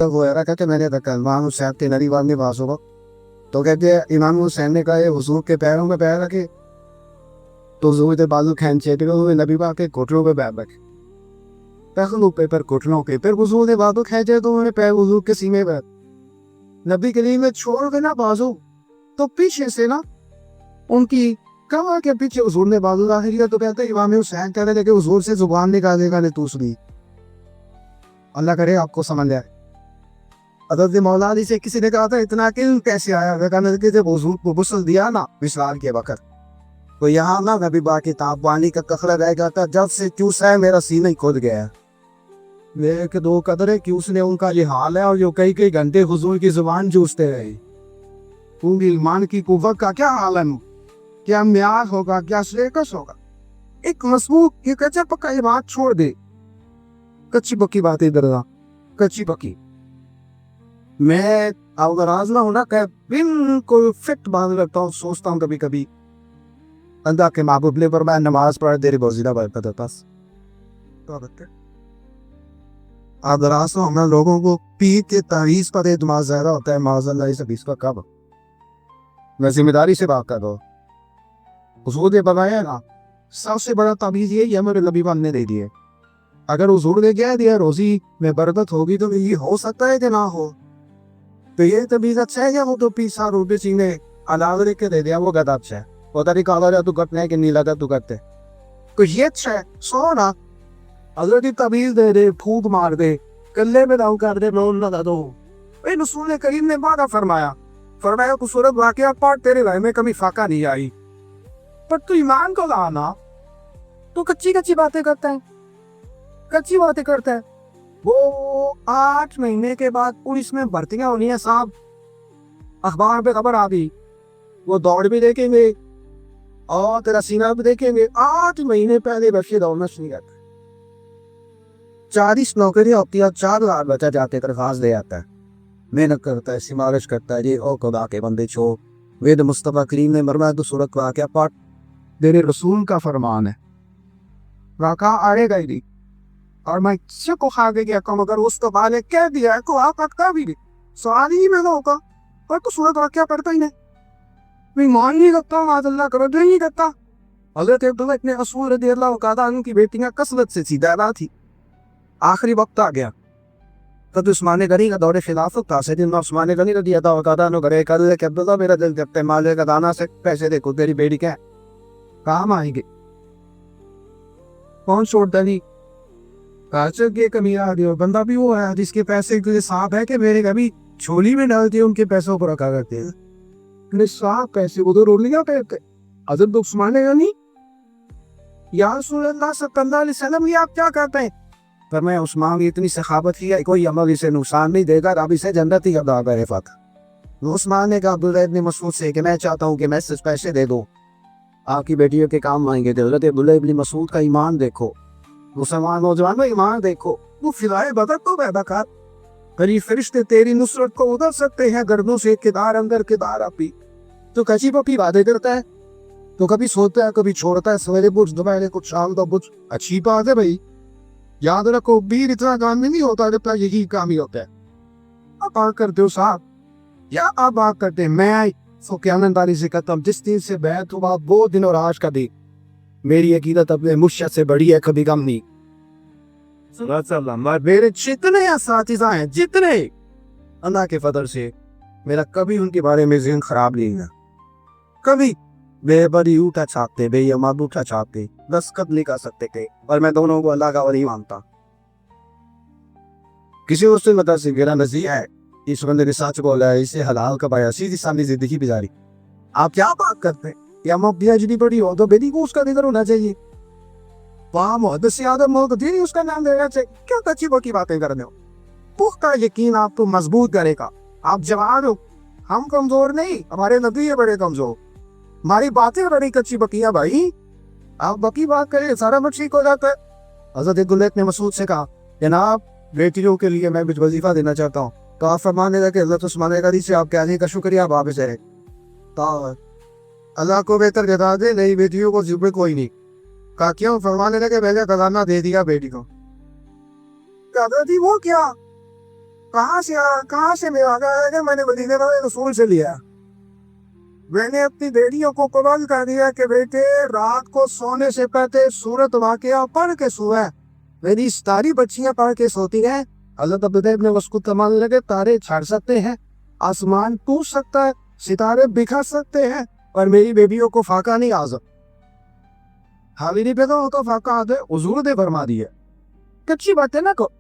तब वो यार कहते मैंने रखा इमाम हुसैन के नरी वाले पास होगा, तो कहते इमाम हुसैन ने कहा हुजूर के पैरों में पैर रखे, तो हुजूर के बाजू खींचे हुए नबी पाक के घुटनों पे पैर रखे, पैरों पे पर घुटनों के, फिर हुजूर ने बाजू खींचे तो उन्होंने पैर हुजूर के सीने पर नबी करीम में छोड़ के ना बाजू, तो पीछे से ना उनकी कमर के पीछे हुजूर ने बाजू रख दिया। तो कहते इमाम हुसैन कह रहे थे कि हुजूर से जुबान निकालेगा ने दूसरी, अल्लाह करे आपको समझ आए। हज़रत मौला अली से किसी ने कहा था इतना किल कैसे आया, कहने लगे जब हुजूर को गुस्ल दिया ना विशाल के वक्त, तो यहाँ ना नबी बाकी ताप पानी का कखरा रह गया था, जब से चूसा है मेरा सीना ही खुद गया। मेरे के दो कदरे कि उसने उनका ये हाल है और जो कई कई घंटे हुजूर की जुबान चूसते रहे। पूरी ईमान की कुव्वत का क्या आलम, क्या म्यार होगा, क्या श्रेकस होगा। एक मजबूत ये कच्चा पक्का ये बात छोड़ दे, कच्ची पक्की बातें दरदा कच्ची पक्की। मैं अगर आजमा हूं ना कह बिल्कुल फिट बांध रखता हूँ, सोचता हूँ कभी कभी अल्लाह के महबूब ने फरमाया नमाज पढ़ तेरी बोझिला बरकत है। बस अगर आजमा हम लोगों को पीर के तारीज पर एतमाद ज्यादा होता है, माज़अल्लाह से बीस का कब मैं जिम्मेदारी से बात कर रहा हूँ। हुजूर ने बताया ना सबसे बड़ा ताबीज ये हमारे नबी पाक ने दे दिए, अगर हुजूर ने कह दिया रोजी में बरकत होगी तो ये हो सकता है कि ना हो, तो ये तबीज अच्छा है या वो तो पीसा रोटी सीने अलाव लिख के दे दिया वो गदा अच्छा है, वो तरीका काला तू करते है कि नीला तू करते, तो ये अच्छा है सो ना हजरत तबीज दे दे फूक मार दे कल्ले में दाऊ कर दे लोन लगा दो। रसूल करीम ने वादा फरमाया खूबसूरत वाकया पाठ तेरे भाई में कभी फाका नहीं आई, पर तू ईमान को लाना तो कच्ची कच्ची बातें करता है, कच्ची बातें करता है। वो 8 महीने के बाद पुलिस में भर्तियां होनी है साहब, अखबार पे खबर आ गई, वो दौड़ भी देखेंगे और तेरा सीना भी देखेंगे। 8 महीने पहले बच्चे दौड़ना शुरू करते, 40 नौकरियां होती है, 4 लाख बचा जाते दरखास्त दे आता है, मेहनत करता है, सिमारिश करता है, ये और खुदा के बंदे छो वेद मुस्तफा करीम ने मरना तो सूरत वाकया पाठ तेरे रसूल का फरमान है, वाका आएगा ही नहीं। और मैं किसी को खा गया कम अगर उसको बाले कह दिया को आप अटका भी नहीं सवाल ही में होगा, और तो सूरत वाकया पढ़ता ही नहीं, मैं मान नहीं करता, माज़अल्लाह कर नहीं करता। हज़रत अब्दुल्लाह इब्न मसूद रज़ियल्लाहु ताला अन्हु की बेटियां कसरत से सीधा थी, आखिरी वक्त आ गया तो उस्मान गनी का दौरे खिलाफत था, सैयदना उस्मान गनी रज़ियल्लाहु ताला अन्हु करे कल के अब्दुल्लाह मेरा दिल जबते है माले का दाना से पैसे देखो तेरी बेटी क्या काम आएंगे, कौन छोड़ता नहीं काचर के कमी आ रही हो। बंदा भी वो है जिसके पैसे के लिए सांप है कि मेरे कभी छोली में डालती है, उनके पैसों पर रखा करते हैं सांप पैसे वो तो रोलियां फेंकते। हज़रत उस्मान गनी या रसूल अल्लाह सल्लल्लाहु अलैहि वसल्लम ये आप क्या करते हैं, पर मैं उस्मान की इतनी सखावत की है कोई अमल इसे नुकसान नहीं देगा, रब इसे जन्नत ही अदा करेगा। उस्मान ने कहा अब्दुल्लाह इब्न मसूद से कि मैं चाहता हूँ कि मैं सिर्फ पैसे दे दूँ आपकी बेटियों के काम आएंगे। हज़रत अब्दुल्लाह इब्न मसूद का ईमान देखो, मुसलमान नौजवान में ईमान देखो, वो फिलाए बदर तो पैदा कर, गरीब फरिश्ते तेरी नुसरत को उधर सकते हैं गर्दों से किदार अंदर किदार अपी, तो कची पपी वादे करता है तो कभी सोता है कभी छोड़ता है, सवेरे बुझ दोपहर कुछ शाम को बुझ। अच्छी बात है भाई, याद रखो वीर इतना काम नहीं होता जितना यही काम ही होता है। अब बात करते हो साहब या आप बात करते हैं मैं ईमानदारी से कहता हूँ जिस दिन से बैत हुआ वो दिन और आज का दिन मेरी अकीदत अपने मुर्शद से बड़ी है, कभी कम नहीं। मेरे जितने असातिज़ा हैं जितने अल्लाह के फजल से मेरा कभी उनके बारे में ज़हन खराब नहीं है, कभी बेबरी उठा छापते बेईमान उठा छापते दस्तखत नहीं कर सकते थे, और मैं दोनों को अल्लाह का वली मानता। किसी उससे मदद से मेरा नज़ीर है इस बंदे ने सच बोला है, इसे हलाल कमाया, सीधी सामने जिंदगी गुजारी। आप क्या बात करते हैं या पीएचडी पढ़ी हो तो बेटी को उसका जिक्र होना चाहिए, वहाँ मोहब्बत से आदम हो तो दीदी उसका नाम लेना चाहिए। क्या अच्छी की बातें कर रहे हो, पुख्ता यकीन आपको मजबूत करेगा। आप जवान हो, हम कमजोर नहीं, हमारे नबी है बड़े कमजोर, हमारी बातें बड़ी कच्ची बकिया भाई, आप बकी बात करें सारा कुछ ठीक हो जाता है। हज़रत अब्दुल्लाह इब्न मसूद से कहा जनाब बेटियों के लिए मैं कुछ वजीफा देना चाहता हूँ, तो आप फरमाने लगे हज़रत उस्मान गनी से आप कहने का शुक्रिया आप वापस है, तो अल्लाह को बेहतर जता दे नई बेटियों को जिम्मे कोई नहीं। कहा क्यों, फरमाने लगे मैंने खजाना दे दिया बेटी को। कहता थी वो क्या, कहाँ से मैं आ गया है कि मैंने मदीने में रसूल से लिया। मैंने अपनी बेटियों को कबूल कर दिया कि बेटे रात को सोने से पहले सूरत वाक़िया पढ़ के सोए। मेरी सारी बच्चियां पढ़ के सोती हैं। अल्लाह तआला अपने वस को तमाम लगे, तारे छाड़ सकते हैं, आसमान टूट सकता है, सितारे बिखर सकते हैं, और मेरी बेटियों को फाका नहीं आ सकता। हामिदी पे तो फाका आते हुजूर ने फरमा दिया। कच्ची बात है ना को।